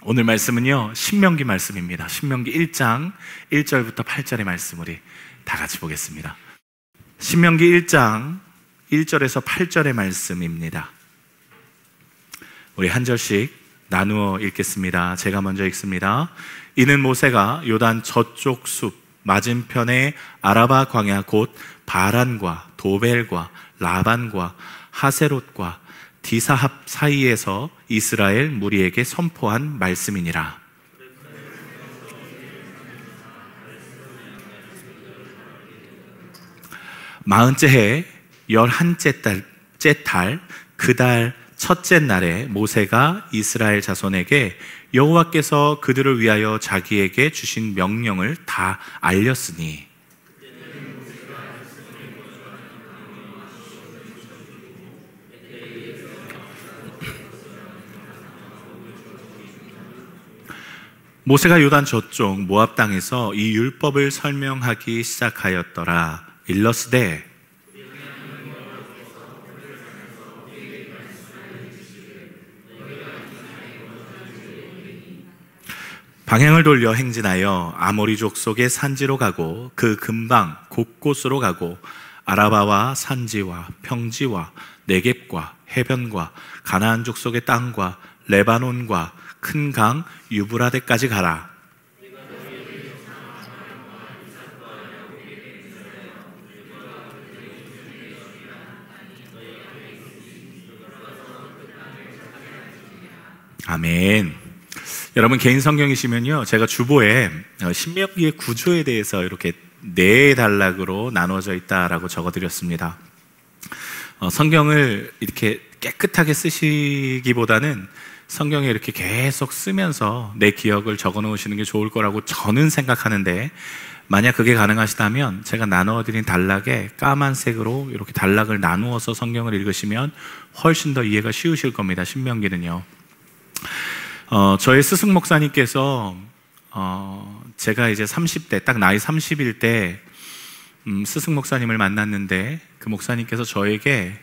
오늘 말씀은요, 신명기 말씀입니다. 신명기 1장 1절부터 8절의 말씀 우리 다 같이 보겠습니다. 신명기 1장 1절에서 8절의 말씀입니다. 우리 한 절씩 나누어 읽겠습니다. 제가 먼저 읽습니다. 이는 모세가 요단 저쪽 숲 맞은편의 아라바 광야 곧 바란과 도벨과 라반과 하세롯과 디사합 사이에서 이스라엘 무리에게 선포한 말씀이니라. 마흔째 해 11째 달 그 달 첫째 날에 모세가 이스라엘 자손에게 여호와께서 그들을 위하여 자기에게 주신 명령을 다 알렸으니 모세가 요단 저쪽 모압 땅에서 이 율법을 설명하기 시작하였더라. 일러스되 방향을 돌려 행진하여 아모리 족속의 산지로 가고 그 근방 곳곳으로 가고 아라바와 산지와 평지와 네겝과 해변과 가나안 족속의 땅과 레바논과 큰 강 유브라데까지 가라. 아멘. 여러분 개인 성경이시면요, 제가 주보에 신명기의 구조에 대해서 이렇게 4단락으로 나눠져 있다라고 적어드렸습니다. 성경을 이렇게 깨끗하게 쓰시기보다는 성경에 이렇게 계속 쓰면서 내 기억을 적어 놓으시는 게 좋을 거라고 저는 생각하는데, 만약 그게 가능하시다면 제가 나누어드린 단락에 까만색으로 이렇게 단락을 나누어서 성경을 읽으시면 훨씬 더 이해가 쉬우실 겁니다. 신명기는요. 저희 스승 목사님께서 제가 이제 30대 딱 나이 30일 때 스승 목사님을 만났는데, 그 목사님께서 저에게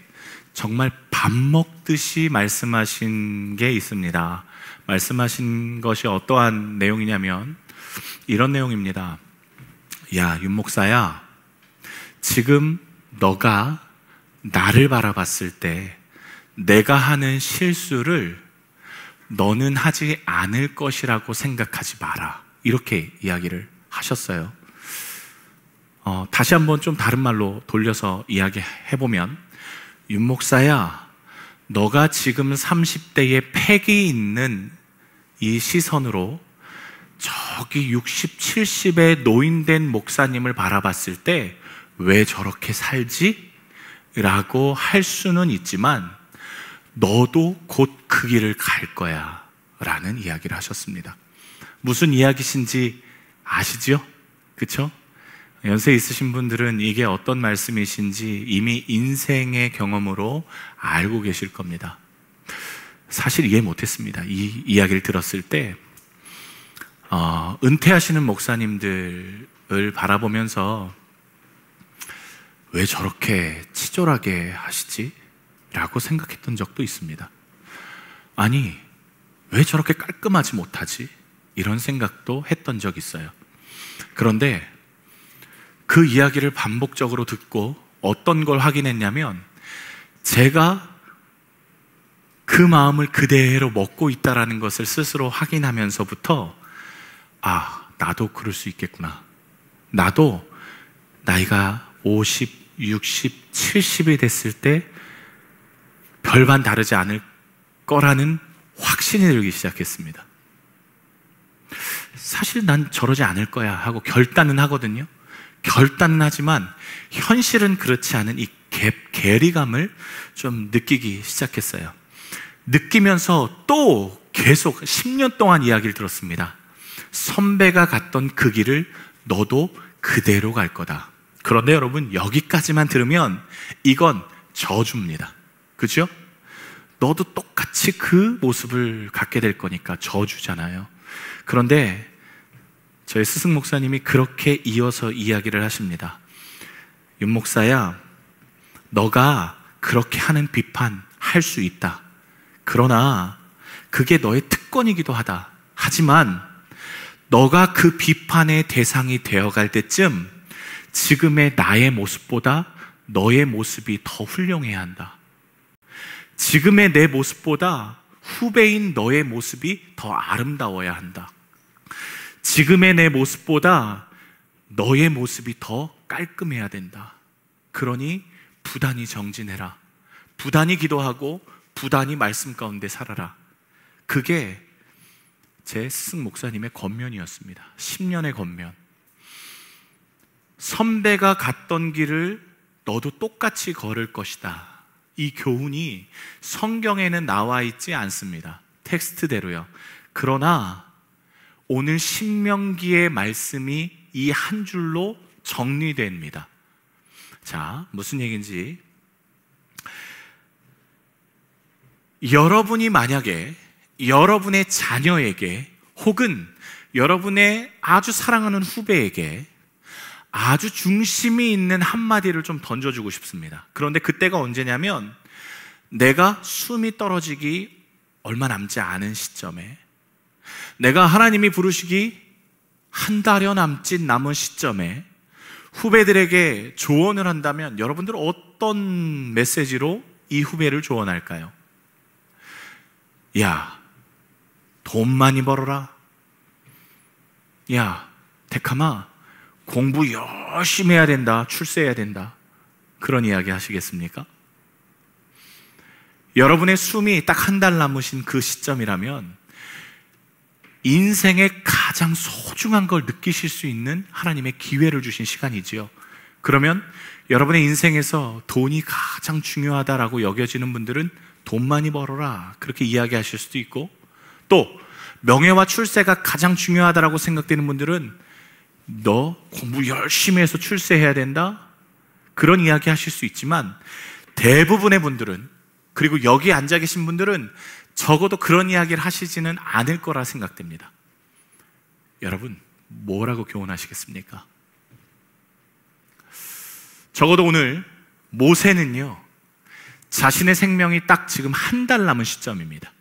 정말 밥 먹듯이 말씀하신 게 있습니다. 말씀하신 것이 어떠한 내용이냐면 이런 내용입니다. 야, 윤 목사야, 지금 너가 나를 바라봤을 때 내가 하는 실수를 너는 하지 않을 것이라고 생각하지 마라. 이렇게 이야기를 하셨어요. 다시 한번 좀 다른 말로 돌려서 이야기해보면, 윤 목사야, 너가 지금 30대에 팩이 있는 이 시선으로 저기 60, 70의 노인된 목사님을 바라봤을 때 왜 저렇게 살지? 라고 할 수는 있지만 너도 곧 그 길을 갈 거야 라는 이야기를 하셨습니다. 무슨 이야기신지 아시죠? 그쵸? 연세 있으신 분들은 이게 어떤 말씀이신지 이미 인생의 경험으로 알고 계실 겁니다. 사실 이해 못했습니다. 이 이야기를 들었을 때 은퇴하시는 목사님들을 바라보면서 왜 저렇게 치졸하게 하시지? 라고 생각했던 적도 있습니다. 아니, 왜 저렇게 깔끔하지 못하지? 이런 생각도 했던 적이 있어요. 그런데 그 이야기를 반복적으로 듣고 어떤 걸 확인했냐면, 제가 그 마음을 그대로 먹고 있다라는 것을 스스로 확인하면서부터 나도 그럴 수 있겠구나. 나도 나이가 50, 60, 70이 됐을 때 별반 다르지 않을 거라는 확신이 들기 시작했습니다. 사실 난 저러지 않을 거야 하고 결단은 하거든요. 결단은 하지만 현실은 그렇지 않은 이 괴리감을 좀 느끼기 시작했어요. 느끼면서 또 계속 10년 동안 이야기를 들었습니다. 선배가 갔던 그 길을 너도 그대로 갈 거다. 그런데 여러분, 여기까지만 들으면 이건 저주입니다. 그죠? 너도 똑같이 그 모습을 갖게 될 거니까 저주잖아요. 그런데 저희 스승 목사님이 그렇게 이어서 이야기를 하십니다. 윤 목사야, 너가 그렇게 하는 비판 할 수 있다. 그러나 그게 너의 특권이기도 하다. 하지만 너가 그 비판의 대상이 되어갈 때쯤 지금의 나의 모습보다 너의 모습이 더 훌륭해야 한다. 지금의 내 모습보다 후배인 너의 모습이 더 아름다워야 한다. 지금의 내 모습보다 너의 모습이 더 깔끔해야 된다. 그러니 부단히 정진해라. 부단히 기도하고 부단히 말씀 가운데 살아라. 그게 제 스승 목사님의 권면이었습니다. 10년의 권면. 선배가 갔던 길을 너도 똑같이 걸을 것이다. 이 교훈이 성경에는 나와 있지 않습니다. 텍스트대로요. 그러나 오늘 신명기의 말씀이 이 한 줄로 정리됩니다. 자, 무슨 얘기인지. 여러분이 만약에 여러분의 자녀에게 혹은 여러분의 아주 사랑하는 후배에게 아주 중심이 있는 한마디를 좀 던져주고 싶습니다. 그런데 그때가 언제냐면 내가 숨이 떨어지기 얼마 남지 않은 시점에, 내가 하나님이 부르시기 한 달여 남은 시점에 후배들에게 조언을 한다면 여러분들은 어떤 메시지로 이 후배를 조언할까요? 야, 돈 많이 벌어라. 야, 데카마, 공부 열심히 해야 된다. 출세해야 된다. 그런 이야기 하시겠습니까? 여러분의 숨이 딱 한 달 남으신 그 시점이라면 인생의 가장 소중한 걸 느끼실 수 있는 하나님의 기회를 주신 시간이지요. 그러면 여러분의 인생에서 돈이 가장 중요하다라고 여겨지는 분들은 돈 많이 벌어라, 그렇게 이야기하실 수도 있고, 또 명예와 출세가 가장 중요하다라고 생각되는 분들은 너 공부 열심히 해서 출세해야 된다, 그런 이야기 하실 수 있지만, 대부분의 분들은, 그리고 여기 앉아 계신 분들은 적어도 그런 이야기를 하시지는 않을 거라 생각됩니다. 여러분, 뭐라고 교훈하시겠습니까? 적어도 오늘 모세는요, 자신의 생명이 딱 지금 한 달 남은 시점입니다.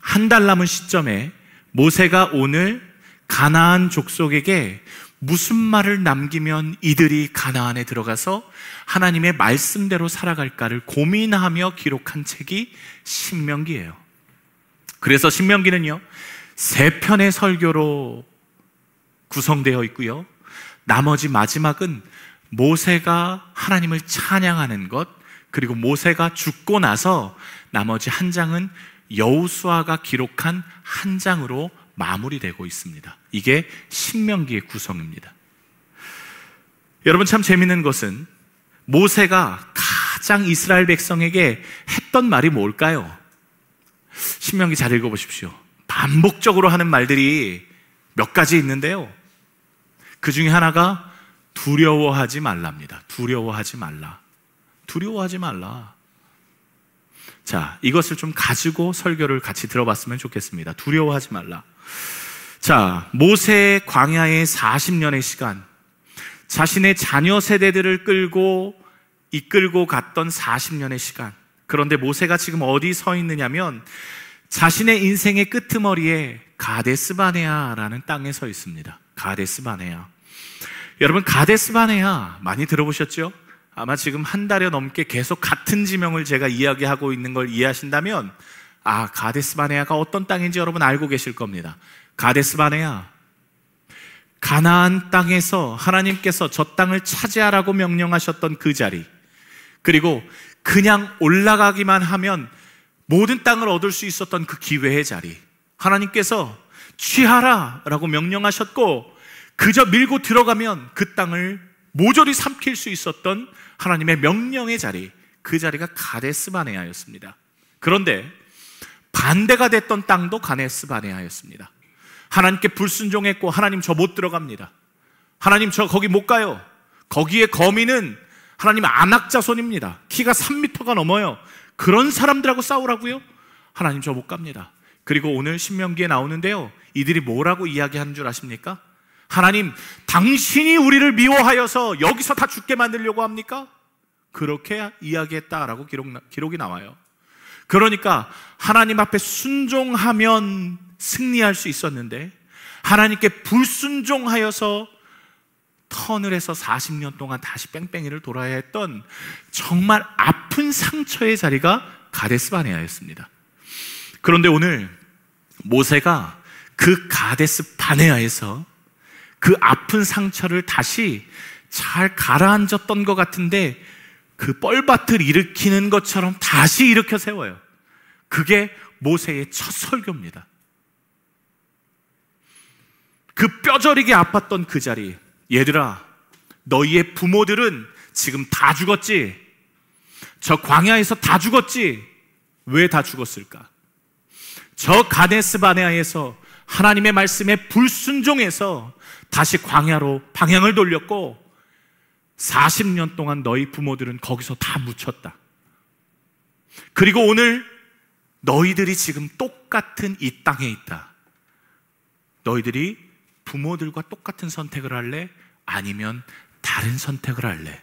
한 달 남은 시점에 모세가 오늘 가나안 족속에게 무슨 말을 남기면 이들이 가나안에 들어가서 하나님의 말씀대로 살아갈까를 고민하며 기록한 책이 신명기예요. 그래서 신명기는요, 3편의 설교로 구성되어 있고요, 나머지 마지막은 모세가 하나님을 찬양하는 것, 그리고 모세가 죽고 나서 나머지 한 장은 여호수아가 기록한 한 장으로 마무리되고 있습니다. 이게 신명기의 구성입니다. 여러분, 참 재밌는 것은 모세가 가장 이스라엘 백성에게 했던 말이 뭘까요? 신명기 잘 읽어보십시오. 반복적으로 하는 말들이 몇 가지 있는데요, 그 중에 하나가 두려워하지 말랍니다. 두려워하지 말라. 두려워하지 말라. 자, 이것을 좀 가지고 설교를 같이 들어봤으면 좋겠습니다. 두려워하지 말라. 자, 모세의 광야의 40년의 시간, 자신의 자녀 세대들을 이끌고 갔던 40년의 시간. 그런데 모세가 지금 어디 서 있느냐면 자신의 인생의 끄트머리에 가데스바네아라는 땅에 서 있습니다. 가데스바네아. 여러분, 가데스바네아 많이 들어보셨죠? 아마 지금 한 달여 넘게 계속 같은 지명을 제가 이야기하고 있는 걸 이해하신다면, 아, 가데스바네아가 어떤 땅인지 여러분 알고 계실 겁니다. 가데스바네아, 가나안 땅에서 하나님께서 저 땅을 차지하라고 명령하셨던 그 자리, 그리고 그냥 올라가기만 하면 모든 땅을 얻을 수 있었던 그 기회의 자리, 하나님께서 취하라 라고 명령하셨고 그저 밀고 들어가면 그 땅을 모조리 삼킬 수 있었던 하나님의 명령의 자리, 그 자리가 가데스바네아였습니다. 그런데 반대가 됐던 땅도 가데스바네아였습니다. 하나님께 불순종했고, 하나님 저 못 들어갑니다, 하나님 저 거기 못 가요, 거기에 거미는 하나님 안악자손입니다, 키가 3m가 넘어요, 그런 사람들하고 싸우라고요? 하나님 저 못 갑니다. 그리고 오늘 신명기에 나오는데요, 이들이 뭐라고 이야기하는 줄 아십니까? 하나님, 당신이 우리를 미워하여서 여기서 다 죽게 만들려고 합니까? 그렇게 이야기했다라고 기록이 나와요. 그러니까 하나님 앞에 순종하면 승리할 수 있었는데 하나님께 불순종하여서 턴을 해서 40년 동안 다시 뺑뺑이를 돌아야 했던 정말 아픈 상처의 자리가 가데스 바네아였습니다. 그런데 오늘 모세가 그 가데스 바네아에서 그 아픈 상처를 다시 잘 가라앉았던 것 같은데 그 뻘밭을 일으키는 것처럼 다시 일으켜 세워요. 그게 모세의 첫 설교입니다. 그 뼈저리게 아팠던 그 자리, 얘들아, 너희의 부모들은 지금 다 죽었지? 저 광야에서 다 죽었지? 왜 다 죽었을까? 저 가데스 바네아에서 하나님의 말씀에 불순종해서 다시 광야로 방향을 돌렸고 40년 동안 너희 부모들은 거기서 다 묻혔다. 그리고 오늘 너희들이 지금 똑같은 이 땅에 있다. 너희들이 부모들과 똑같은 선택을 할래? 아니면 다른 선택을 할래?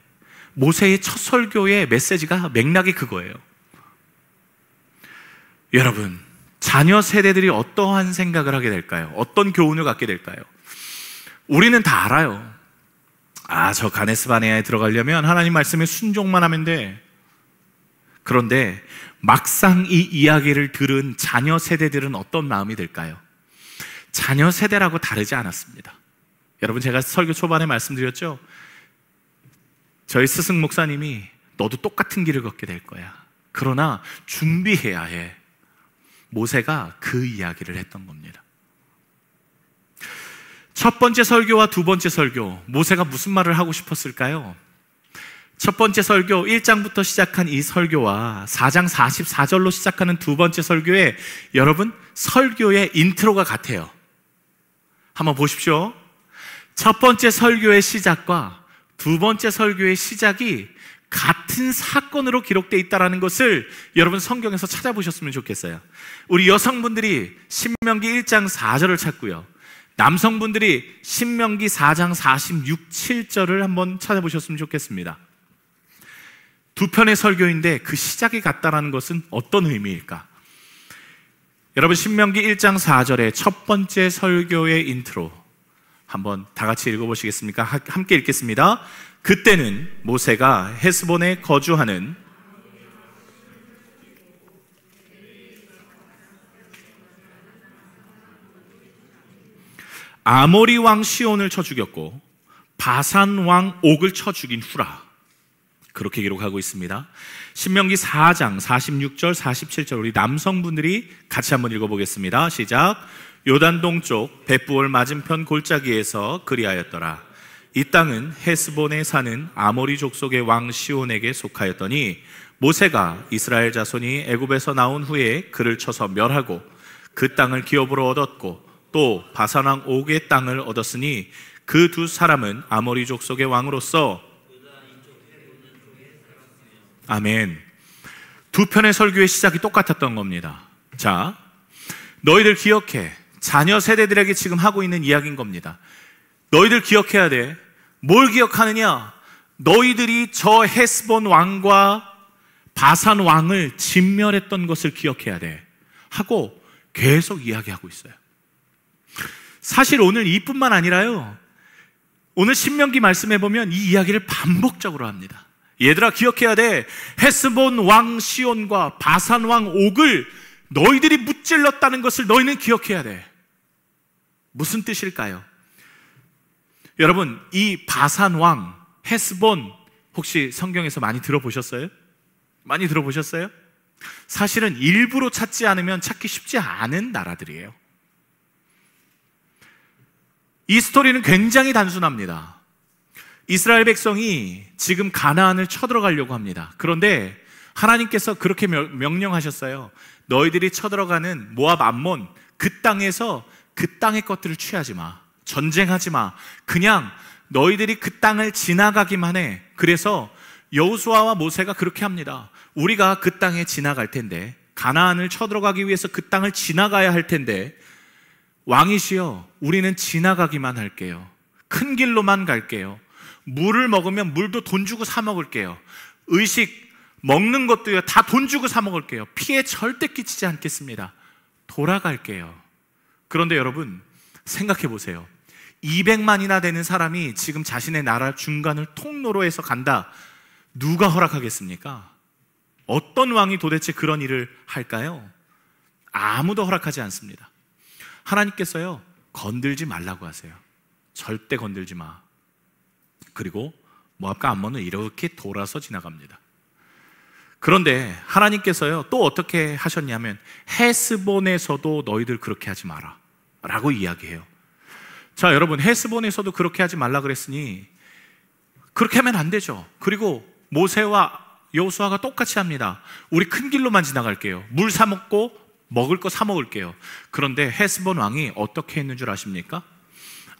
모세의 첫 설교의 메시지가 맥락이 그거예요. 여러분, 자녀 세대들이 어떠한 생각을 하게 될까요? 어떤 교훈을 갖게 될까요? 우리는 다 알아요. 저 가데스 바네아에 들어가려면 하나님 말씀에 순종만 하면 돼. 그런데 막상 이 이야기를 들은 자녀 세대들은 어떤 마음이 들까요? 자녀 세대라고 다르지 않았습니다. 여러분, 제가 설교 초반에 말씀드렸죠? 저희 스승 목사님이 너도 똑같은 길을 걷게 될 거야. 그러나 준비해야 해. 모세가 그 이야기를 했던 겁니다. 첫 번째 설교와 두 번째 설교, 모세가 무슨 말을 하고 싶었을까요? 첫 번째 설교 1장부터 시작한 이 설교와 4장 44절로 시작하는 두 번째 설교에 여러분, 설교의 인트로가 같아요. 한번 보십시오. 첫 번째 설교의 시작과 두 번째 설교의 시작이 같은 사건으로 기록되어 있다는 것을 여러분 성경에서 찾아보셨으면 좋겠어요. 우리 여성분들이 신명기 1장 4절을 찾고요, 남성분들이 신명기 4장 46, 7절을 한번 찾아보셨으면 좋겠습니다. 두 편의 설교인데 그 시작이 같다는 것은 어떤 의미일까? 여러분, 신명기 1장 4절의 첫 번째 설교의 인트로 한번 다 같이 읽어보시겠습니까? 함께 읽겠습니다. 그때는 모세가 헤스본에 거주하는 아모리 왕 시온을 쳐 죽였고 바산 왕 옥을 쳐 죽인 후라. 그렇게 기록하고 있습니다. 신명기 4장 46절 47절 우리 남성분들이 같이 한번 읽어보겠습니다. 시작. 요단 동쪽 벳부올 맞은편 골짜기에서 그리하였더라. 이 땅은 헤스본에 사는 아모리 족속의 왕 시온에게 속하였더니 모세가 이스라엘 자손이 애굽에서 나온 후에 그를 쳐서 멸하고 그 땅을 기업으로 얻었고 또 바산 왕 옥의 땅을 얻었으니 그 두 사람은 아모리 족속의 왕으로서 아멘. 두 편의 설교의 시작이 똑같았던 겁니다. 자, 너희들 기억해. 자녀 세대들에게 지금 하고 있는 이야기인 겁니다. 너희들 기억해야 돼. 뭘 기억하느냐? 너희들이 저 헤스본 왕과 바산 왕을 진멸했던 것을 기억해야 돼 하고 계속 이야기하고 있어요. 사실 오늘 이뿐만 아니라요, 오늘 신명기 말씀해 보면 이 이야기를 반복적으로 합니다. 얘들아, 기억해야 돼. 헤스본 왕 시온과 바산 왕 옥을 너희들이 무찔렀다는 것을 너희는 기억해야 돼. 무슨 뜻일까요? 여러분, 이 바산 왕, 헤스본 혹시 성경에서 많이 들어보셨어요? 많이 들어보셨어요? 사실은 일부러 찾지 않으면 찾기 쉽지 않은 나라들이에요. 이 스토리는 굉장히 단순합니다. 이스라엘 백성이 지금 가나안을 쳐들어가려고 합니다. 그런데 하나님께서 그렇게 명령하셨어요. 너희들이 쳐들어가는 모압 암몬 그 땅에서 그 땅의 것들을 취하지 마. 전쟁하지 마. 그냥 너희들이 그 땅을 지나가기만 해. 그래서 여호수아와 모세가 그렇게 합니다. 우리가 그 땅에 지나갈 텐데, 가나안을 쳐들어가기 위해서 그 땅을 지나가야 할 텐데, 왕이시여, 우리는 지나가기만 할게요. 큰 길로만 갈게요. 물을 먹으면 물도 돈 주고 사 먹을게요. 의식 먹는 것도요, 다 돈 주고 사 먹을게요. 피해 절대 끼치지 않겠습니다. 돌아갈게요. 그런데 여러분 생각해 보세요. 200만이나 되는 사람이 지금 자신의 나라 중간을 통로로 해서 간다. 누가 허락하겠습니까? 어떤 왕이 도대체 그런 일을 할까요? 아무도 허락하지 않습니다. 하나님께서요, 건들지 말라고 하세요. 절대 건들지 마. 그리고 모압과 암몬은 이렇게 돌아서 지나갑니다. 그런데 하나님께서요, 또 어떻게 하셨냐면 헤스본에서도 너희들 그렇게 하지 마라 라고 이야기해요. 자, 여러분, 헤스본에서도 그렇게 하지 말라 그랬으니 그렇게 하면 안 되죠. 그리고 모세와 여호수아가 똑같이 합니다. 우리 큰 길로만 지나갈게요. 물 사 먹고 먹을 거 사 먹을게요. 그런데 헤스본 왕이 어떻게 했는 줄 아십니까?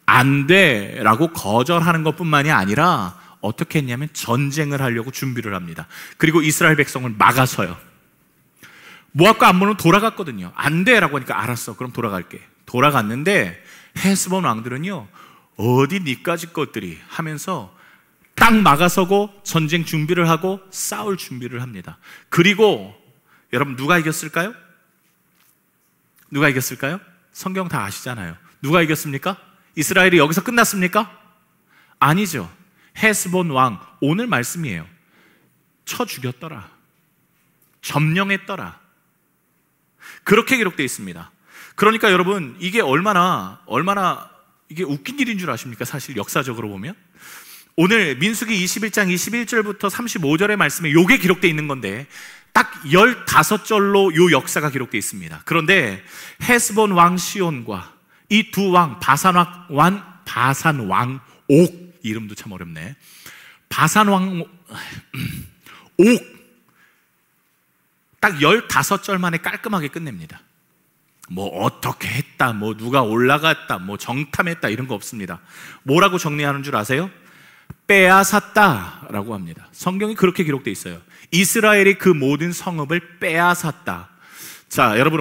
안 돼 라고 거절하는 것뿐만이 아니라 어떻게 했냐면 전쟁을 하려고 준비를 합니다. 그리고 이스라엘 백성을 막아서요. 모압과 암몬은 돌아갔거든요. 안 돼 라고 하니까 알았어, 그럼 돌아갈게. 돌아갔는데 헤스본 왕들은요, 어디 니까지 것들이 하면서 딱 막아서고 전쟁 준비를 하고 싸울 준비를 합니다. 그리고 여러분, 누가 이겼을까요? 누가 이겼을까요? 성경 다 아시잖아요. 누가 이겼습니까? 이스라엘이 여기서 끝났습니까? 아니죠. 헤스본 왕, 오늘 말씀이에요. 쳐 죽였더라. 점령했더라. 그렇게 기록되어 있습니다. 그러니까 여러분, 이게 얼마나 이게 웃긴 일인 줄 아십니까? 사실 역사적으로 보면 오늘 민수기 21장 21절부터 35절의 말씀에 이게 기록되어 있는 건데 딱 15절로 이 역사가 기록되어 있습니다. 그런데 헤스본 왕 시온과 이 두 왕, 바산 왕 옥, 이름도 참 어렵네. 바산 왕 옥, 딱 15절 만에 깔끔하게 끝냅니다. 뭐 어떻게 했다, 뭐 누가 올라갔다, 뭐 정탐했다, 이런 거 없습니다. 뭐라고 정리하는 줄 아세요? 빼앗았다 라고 합니다. 성경이 그렇게 기록되어 있어요. 이스라엘이 그 모든 성읍을 빼앗았다. 자, 여러분,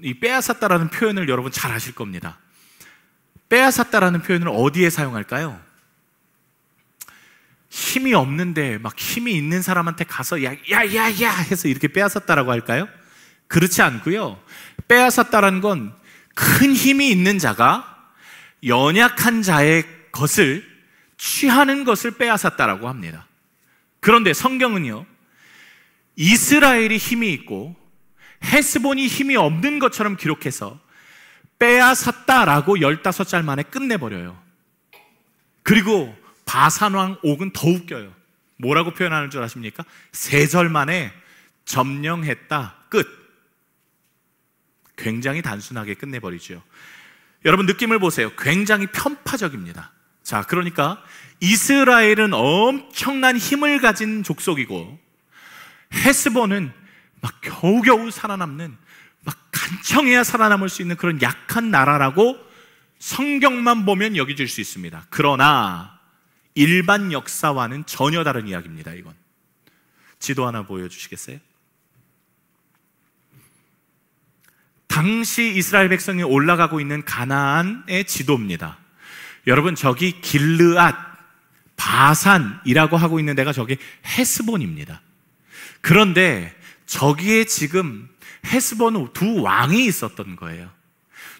이 빼앗았다라는 표현을 여러분 잘 아실 겁니다. 빼앗았다라는 표현을 어디에 사용할까요? 힘이 없는데 막 힘이 있는 사람한테 가서 야야야 해서 이렇게 빼앗았다라고 할까요? 그렇지 않고요. 빼앗았다라는 건 큰 힘이 있는 자가 연약한 자의 것을 취하는 것을 빼앗았다라고 합니다. 그런데 성경은요, 이스라엘이 힘이 있고 헤스본이 힘이 없는 것처럼 기록해서 빼앗았다라고 15절 만에 끝내버려요. 그리고 바산왕 옥은 더 웃겨요. 뭐라고 표현하는 줄 아십니까? 3절 만에 점령했다, 끝. 굉장히 단순하게 끝내버리죠. 여러분, 느낌을 보세요. 굉장히 편파적입니다. 자, 그러니까 이스라엘은 엄청난 힘을 가진 족속이고 헤스본은 막 겨우겨우 살아남는, 막 간청해야 살아남을 수 있는 그런 약한 나라라고 성경만 보면 여겨질 수 있습니다. 그러나 일반 역사와는 전혀 다른 이야기입니다. 이건 지도 하나 보여주시겠어요? 당시 이스라엘 백성이 올라가고 있는 가나안의 지도입니다. 여러분, 저기 길르앗, 바산이라고 하고 있는 데가 저기 헤스본입니다. 그런데 저기에 지금 헤스본 두 왕이 있었던 거예요.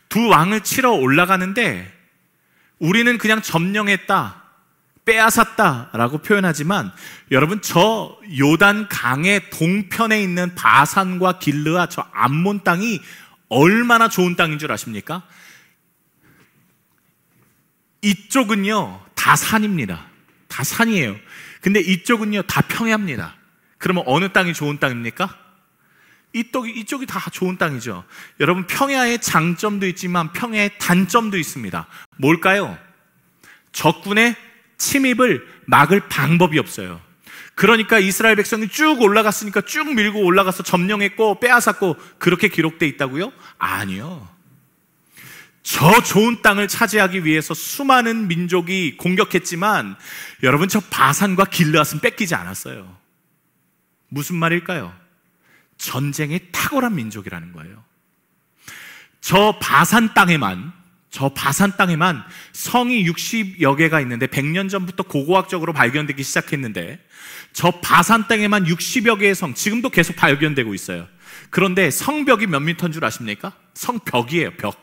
두 왕을 치러 올라가는데 우리는 그냥 점령했다, 빼앗았다라고 표현하지만 여러분, 저 요단 강의 동편에 있는 바산과 길르앗, 저 암몬 땅이 얼마나 좋은 땅인 줄 아십니까? 이쪽은요 다 산입니다. 다 산이에요. 근데 이쪽은요 다 평야입니다. 그러면 어느 땅이 좋은 땅입니까? 이쪽이 다 좋은 땅이죠. 여러분, 평야의 장점도 있지만 평야의 단점도 있습니다. 뭘까요? 적군의 침입을 막을 방법이 없어요. 그러니까 이스라엘 백성이 쭉 올라갔으니까 쭉 밀고 올라가서 점령했고 빼앗았고 그렇게 기록되어 있다고요? 아니요. 저 좋은 땅을 차지하기 위해서 수많은 민족이 공격했지만 여러분, 저 바산과 길르앗은 뺏기지 않았어요. 무슨 말일까요? 전쟁에 탁월한 민족이라는 거예요. 저 바산 땅에만 성이 60여 개가 있는데 100년 전부터 고고학적으로 발견되기 시작했는데 저 바산 땅에만 60여 개의 성, 지금도 계속 발견되고 있어요. 그런데 성벽이 몇 미터인 줄 아십니까? 성벽이에요, 벽.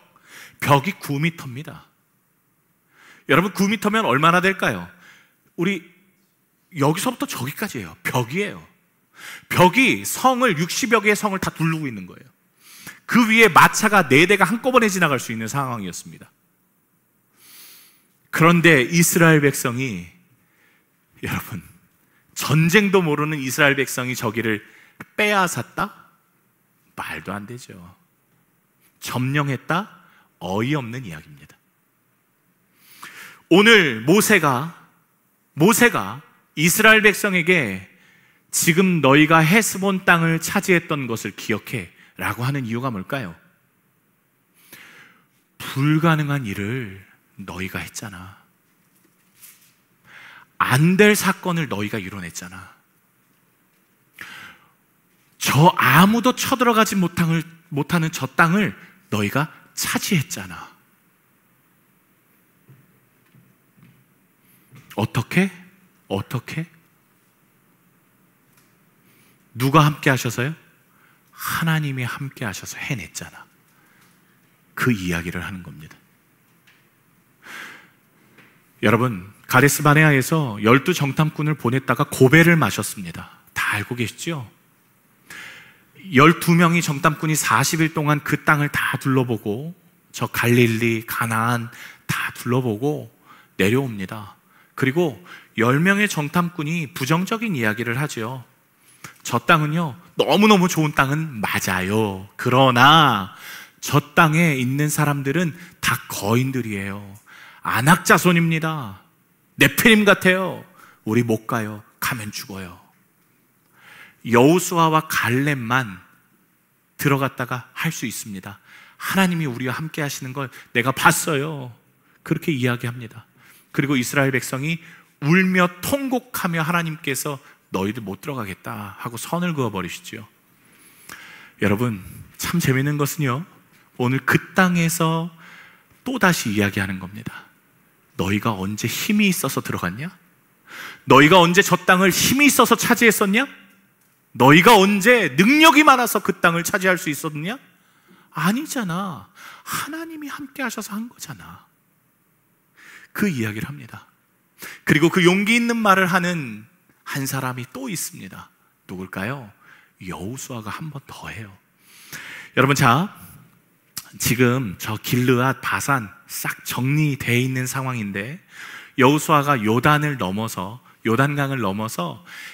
벽이 9m입니다. 여러분 9m면 얼마나 될까요? 우리 여기서부터 저기까지예요. 벽이에요. 벽이 성을 60여 개의 성을 다 두르고 있는 거예요. 그 위에 마차가 4대가 한꺼번에 지나갈 수 있는 상황이었습니다. 그런데 이스라엘 백성이, 여러분, 전쟁도 모르는 이스라엘 백성이 저기를 빼앗았다? 말도 안 되죠. 점령했다? 어이없는 이야기입니다. 오늘 모세가 이스라엘 백성에게 지금 너희가 헤스본 땅을 차지했던 것을 기억해 라고 하는 이유가 뭘까요? 불가능한 일을 너희가 했잖아. 안 될 사건을 너희가 이뤄냈잖아. 저 아무도 쳐들어가지 못하는 저 땅을 너희가 차지했잖아. 어떻게? 누가 함께 하셔서요? 하나님이 함께 하셔서 해냈잖아. 그 이야기를 하는 겁니다. 여러분, 가데스 바네아에서 12 정탐꾼을 보냈다가 고배를 마셨습니다. 다 알고 계시죠? 12명이 정탐꾼이 40일 동안 그 땅을 다 둘러보고, 저 갈릴리, 가나안 다 둘러보고 내려옵니다. 그리고 10명의 정탐꾼이 부정적인 이야기를 하죠. 저 땅은요, 너무너무 좋은 땅은 맞아요. 그러나 저 땅에 있는 사람들은 다 거인들이에요. 안악자손입니다. 네피림 같아요. 우리 못 가요. 가면 죽어요. 여호수아와 갈렙만 들어갔다가 할 수 있습니다. 하나님이 우리와 함께 하시는 걸 내가 봤어요. 그렇게 이야기합니다. 그리고 이스라엘 백성이 울며 통곡하며 하나님께서 너희들 못 들어가겠다 하고 선을 그어버리시죠. 여러분, 참 재밌는 것은요, 오늘 그 땅에서 또다시 이야기하는 겁니다. 너희가 언제 힘이 있어서 들어갔냐? 너희가 언제 저 땅을 힘이 있어서 차지했었냐? 너희가 언제 능력이 많아서 그 땅을 차지할 수 있었냐? 아니잖아. 하나님이 함께 하셔서 한 거잖아. 그 이야기를 합니다. 그리고 그 용기 있는 말을 하는 한 사람이 또 있습니다. 누굴까요? 여호수아가 한 번 더 해요. 여러분, 자, 지금 저 길르앗, 바산 싹 정리되어 있는 상황인데, 여호수아가 요단강을 넘어서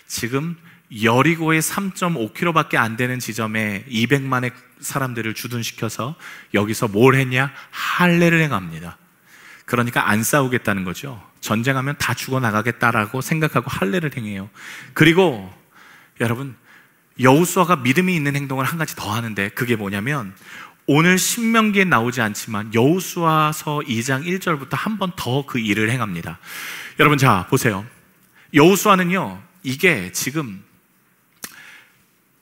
지금 여리고의 3.5km밖에 안 되는 지점에 200만의 사람들을 주둔시켜서 여기서 뭘 했냐? 할례를 행합니다. 그러니까 안 싸우겠다는 거죠. 전쟁하면 다 죽어나가겠다라고 생각하고 할례를 행해요. 그리고 여러분, 여호수아가 믿음이 있는 행동을 한 가지 더 하는데, 그게 뭐냐면 오늘 신명기에 나오지 않지만 여호수아서 2장 1절부터 한 번 더 그 일을 행합니다. 여러분, 자 보세요. 여호수아는요, 이게 지금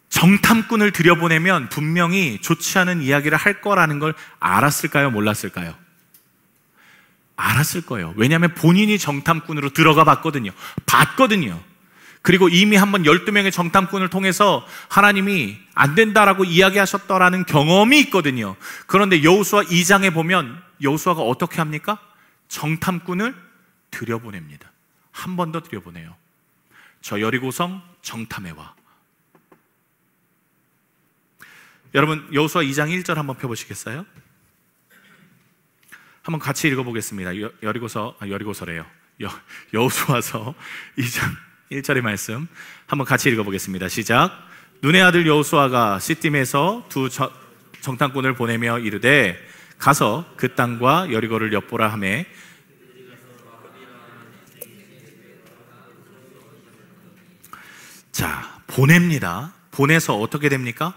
정탐꾼을 들여보내면 분명히 좋지 않은 이야기를 할 거라는 걸 알았을까요? 몰랐을까요? 알았을 거예요. 왜냐하면 본인이 정탐꾼으로 들어가 봤거든요. 그리고 이미 한번 12명의 정탐꾼을 통해서 하나님이 안 된다라고 이야기하셨더라는 경험이 있거든요. 그런데 여호수아 2장에 보면 여호수아가 어떻게 합니까? 정탐꾼을 들여보냅니다. 한 번 더 들여보내요. 저 여리고성 정탐해 와. 여러분, 여호수아 2장 1절 한번 펴보시겠어요? 한번 같이 읽어보겠습니다. 여호수아서 2장 1절의 말씀 한번 같이 읽어보겠습니다. 시작. 눈의 아들 여호수아가 시딤에서 2 정탐꾼을 보내며 이르되 가서 그 땅과 여리고를 엿보라 하매, 자, 보냅니다. 보내서 어떻게 됩니까?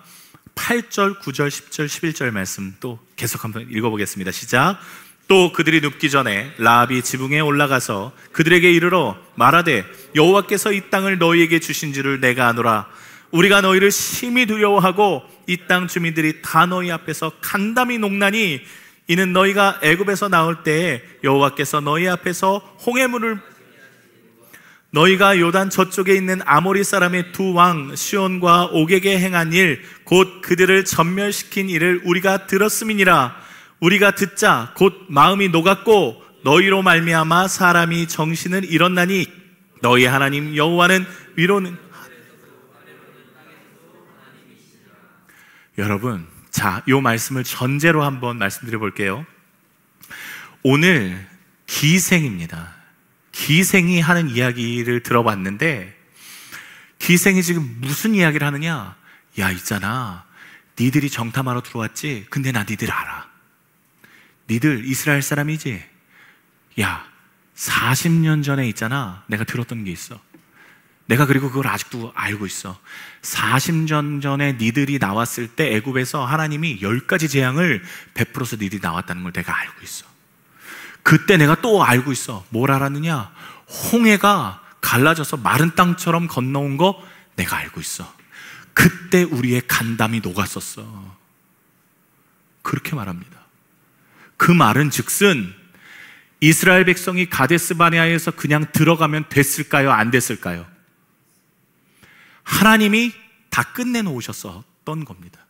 8절, 9절, 10절, 11절 말씀 또 계속 한번 읽어보겠습니다. 시작. 또 그들이 눕기 전에 라합이 지붕에 올라가서 그들에게 이르러 말하되 여호와께서 이 땅을 너희에게 주신 줄을 내가 아노라. 우리가 너희를 심히 두려워하고 이 땅 주민들이 다 너희 앞에서 간담이 녹나니 이는 너희가 애굽에서 나올 때에 여호와께서 너희 앞에서 홍해물을 너희가 요단 저쪽에 있는 아모리 사람의 2 왕 시온과 옥에게 행한 일 곧 그들을 전멸시킨 일을 우리가 들었음이니라. 우리가 듣자 곧 마음이 녹았고 너희로 말미암아 사람이 정신을 잃었나니 너희 하나님 여호와는 위로는. 여러분, 자, 이 말씀을 전제로 한번 말씀드려 볼게요. 오늘 기생입니다. 기생이 하는 이야기를 들어봤는데, 기생이 지금 무슨 이야기를 하느냐? 야, 있잖아, 니들이 정탐하러 들어왔지? 근데 나 니들 알아. 니들 이스라엘 사람이지? 야, 40년 전에 있잖아, 내가 들었던 게 있어. 내가 그리고 그걸 아직도 알고 있어. 40년 전에 니들이 나왔을 때 애굽에서 하나님이 10가지 재앙을 베풀어서 니들이 나왔다는 걸 내가 알고 있어. 그때 내가 또 알고 있어. 뭘 알았느냐? 홍해가 갈라져서 마른 땅처럼 건너온 거 내가 알고 있어. 그때 우리의 간담이 녹았었어. 그렇게 말합니다. 그 말은 즉슨 이스라엘 백성이 가데스 바네아에서 그냥 들어가면 됐을까요? 안 됐을까요? 하나님이 다 끝내놓으셨었던 겁니다.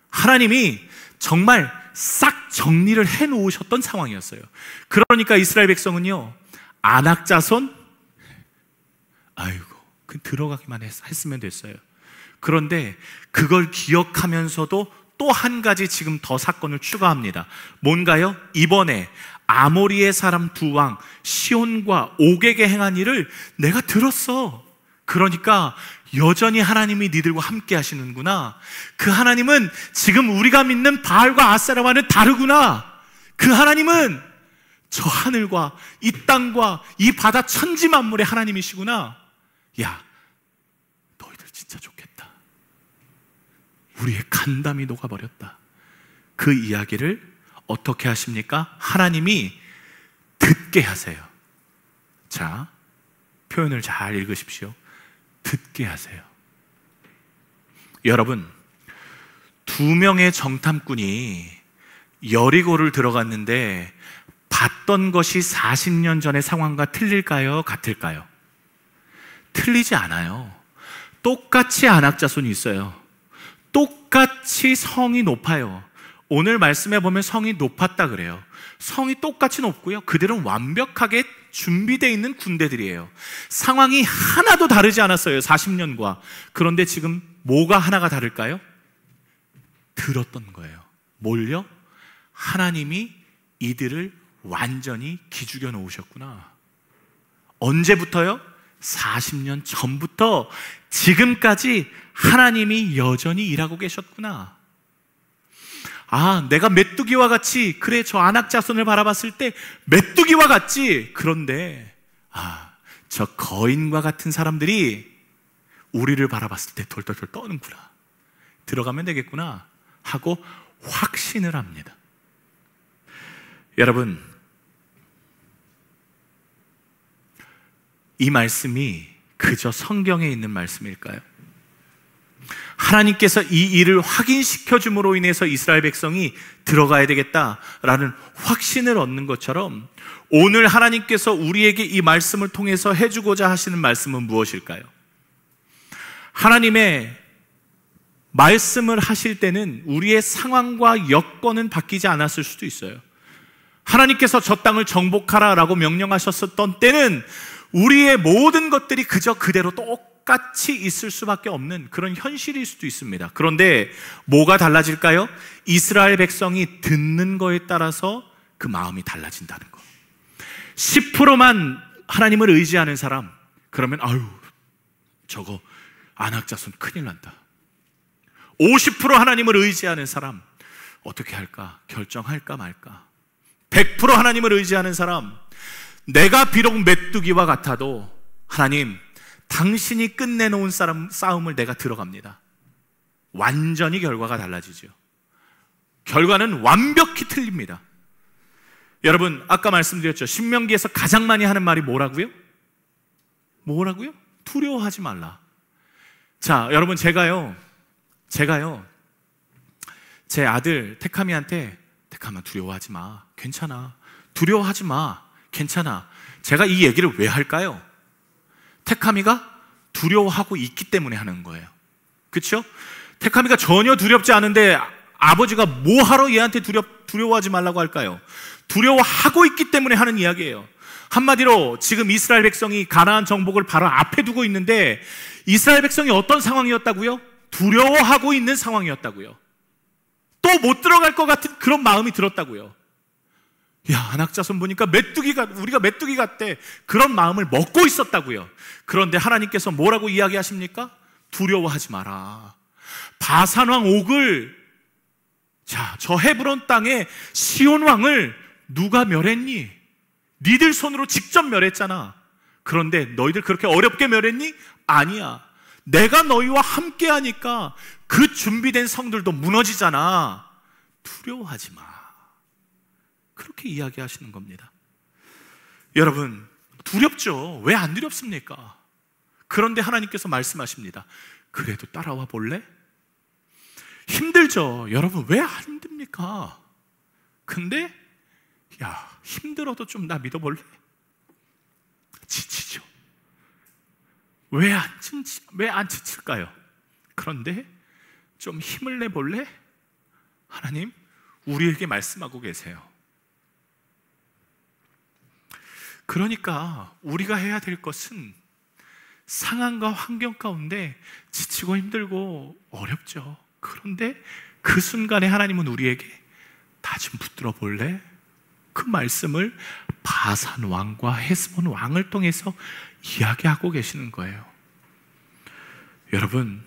하나님이 정말 싹 정리를 해놓으셨던 상황이었어요. 그러니까 이스라엘 백성은요, 안악자손, 아이고, 그 들어가기만 했으면 됐어요. 그런데 그걸 기억하면서도 또 한 가지 지금 더 사건을 추가합니다. 뭔가요? 이번에 아모리의 사람 두 왕 시온과 옥에게 행한 일을 내가 들었어. 그러니까 여전히 하나님이 니들과 함께 하시는구나. 그 하나님은 지금 우리가 믿는 바알과 아세라와는 다르구나. 그 하나님은 저 하늘과 이 땅과 이 바다 천지 만물의 하나님이시구나. 야, 너희들 진짜 좋겠다. 우리의 간담이 녹아버렸다. 그 이야기를 어떻게 하십니까? 하나님이 듣게 하세요. 자, 표현을 잘 읽으십시오. 듣게 하세요. 여러분, 2명의 정탐꾼이 여리고를 들어갔는데 봤던 것이 40년 전의 상황과 틀릴까요? 같을까요? 틀리지 않아요. 똑같이 안악자손이 있어요. 똑같이 성이 높아요. 오늘 말씀에 보면 성이 높았다 그래요. 성이 똑같이 높고요, 그들은 완벽하게 준비되어 있는 군대들이에요. 상황이 하나도 다르지 않았어요, 40년과. 그런데 지금 뭐가 하나가 다를까요? 들었던 거예요. 뭘요? 하나님이 이들을 완전히 기죽여 놓으셨구나. 언제부터요? 40년 전부터 지금까지 하나님이 여전히 일하고 계셨구나. 아, 내가 메뚜기와 같이, 그래, 저 안악자손을 바라봤을 때 메뚜기와 같지. 그런데 저 거인과 같은 사람들이 우리를 바라봤을 때 덜덜덜 떠는구나. 들어가면 되겠구나 하고 확신을 합니다. 여러분, 이 말씀이 그저 성경에 있는 말씀일까요? 하나님께서 이 일을 확인시켜 줌으로 인해서 이스라엘 백성이 들어가야 되겠다라는 확신을 얻는 것처럼 오늘 하나님께서 우리에게 이 말씀을 통해서 해주고자 하시는 말씀은 무엇일까요? 하나님의 말씀을 하실 때는 우리의 상황과 여건은 바뀌지 않았을 수도 있어요. 하나님께서 저 땅을 정복하라라고 명령하셨었던 때는 우리의 모든 것들이 그저 그대로 똑같이 있을 수밖에 없는 그런 현실일 수도 있습니다. 그런데 뭐가 달라질까요? 이스라엘 백성이 듣는 거에 따라서 그 마음이 달라진다는 거. 10%만 하나님을 의지하는 사람, 그러면 아유, 저거 안악자손 큰일 난다. 50% 하나님을 의지하는 사람, 어떻게 할까? 결정할까 말까? 100% 하나님을 의지하는 사람, 내가 비록 메뚜기와 같아도 하나님, 당신이 끝내놓은 싸움을 내가 들어갑니다. 완전히 결과가 달라지죠. 결과는 완벽히 틀립니다. 여러분, 아까 말씀드렸죠. 신명기에서 가장 많이 하는 말이 뭐라고요? 뭐라고요? 두려워하지 말라. 자, 여러분, 제가요 제 아들 테카미한테, 테카마 두려워하지 마, 괜찮아. 두려워하지 마, 괜찮아. 제가 이 얘기를 왜 할까요? 테카미가 두려워하고 있기 때문에 하는 거예요. 그렇죠? 테카미가 전혀 두렵지 않은데 아버지가 뭐하러 얘한테 두려워하지 말라고 할까요? 두려워하고 있기 때문에 하는 이야기예요. 한마디로 지금 이스라엘 백성이 가나안 정복을 바로 앞에 두고 있는데 이스라엘 백성이 어떤 상황이었다고요? 두려워하고 있는 상황이었다고요. 또 못 들어갈 것 같은 그런 마음이 들었다고요. 야, 안악자손 보니까 우리가 메뚜기 같대. 그런 마음을 먹고 있었다고요. 그런데 하나님께서 뭐라고 이야기하십니까? 두려워하지 마라. 바산왕 옥을, 저 헤브론 땅에 시온 왕을 누가 멸했니? 니들 손으로 직접 멸했잖아. 그런데 너희들 그렇게 어렵게 멸했니? 아니야. 내가 너희와 함께 하니까 그 준비된 성들도 무너지잖아. 두려워하지 마. 그렇게 이야기하시는 겁니다. 여러분, 두렵죠? 왜 안 두렵습니까? 그런데 하나님께서 말씀하십니다. 그래도 따라와 볼래? 힘들죠? 여러분, 왜 안 힘듭니까? 근데 야, 힘들어도 좀 나 믿어볼래? 지치죠. 왜 안 지칠까요? 그런데 좀 힘을 내볼래? 하나님, 우리에게 말씀하고 계세요. 그러니까 우리가 해야 될 것은 상황과 환경 가운데 지치고 힘들고 어렵죠. 그런데 그 순간에 하나님은 우리에게 다 좀 붙들어 볼래? 그 말씀을 바산 왕과 헤스본 왕을 통해서 이야기하고 계시는 거예요. 여러분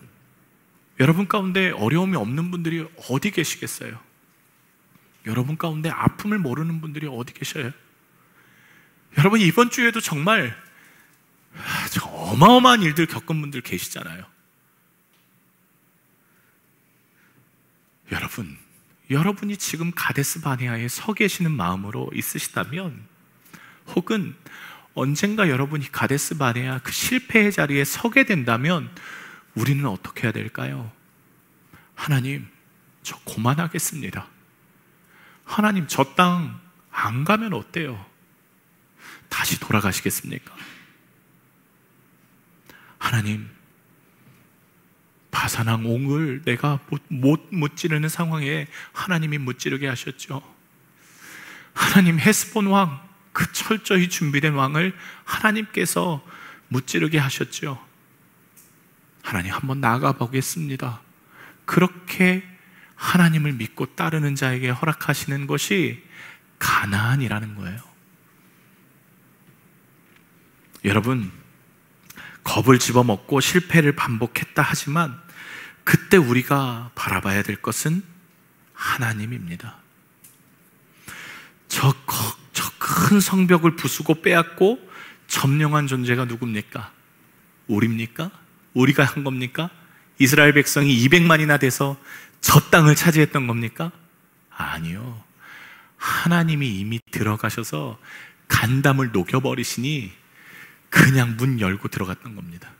가운데 어려움이 없는 분들이 어디 계시겠어요? 여러분 가운데 아픔을 모르는 분들이 어디 계셔요? 여러분, 이번 주에도 정말 어마어마한 일들 겪은 분들 계시잖아요. 여러분이 지금 가데스 바네아에 서 계시는 마음으로 있으시다면, 혹은 언젠가 여러분이 가데스 바네아 그 실패의 자리에 서게 된다면 우리는 어떻게 해야 될까요? 하나님, 저 고만하겠습니다. 하나님, 저 땅 안 가면 어때요? 다시 돌아가시겠습니까? 하나님, 바산왕 옥을 내가 못 무찌르는 상황에 하나님이 무찌르게 하셨죠. 하나님, 헤스본 왕, 그 철저히 준비된 왕을 하나님께서 무찌르게 하셨죠. 하나님, 한번 나아가 보겠습니다. 그렇게 하나님을 믿고 따르는 자에게 허락하시는 것이 가나안이라는 거예요. 여러분, 겁을 집어먹고 실패를 반복했다 하지만 그때 우리가 바라봐야 될 것은 하나님입니다. 저 큰 성벽을 부수고 빼앗고 점령한 존재가 누굽니까? 우리입니까? 우리가 한 겁니까? 이스라엘 백성이 200만이나 돼서 저 땅을 차지했던 겁니까? 아니요. 하나님이 이미 들어가셔서 간담을 녹여버리시니 그냥 문 열고 들어갔던 겁니다.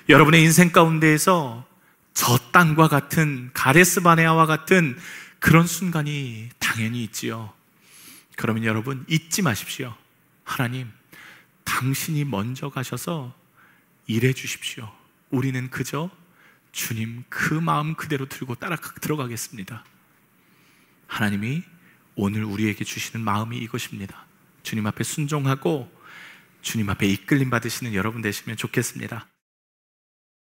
여러분의 인생 가운데에서 저 땅과 같은, 가데스 바네아와 같은 그런 순간이 당연히 있지요. 그러면 여러분, 잊지 마십시오. 하나님, 당신이 먼저 가셔서 일해 주십시오. 우리는 그저 주님 그 마음 그대로 들고 따라 들어가겠습니다. 하나님이 오늘 우리에게 주시는 마음이 이것입니다. 주님 앞에 순종하고 주님 앞에 이끌림 받으시는 여러분 되시면 좋겠습니다.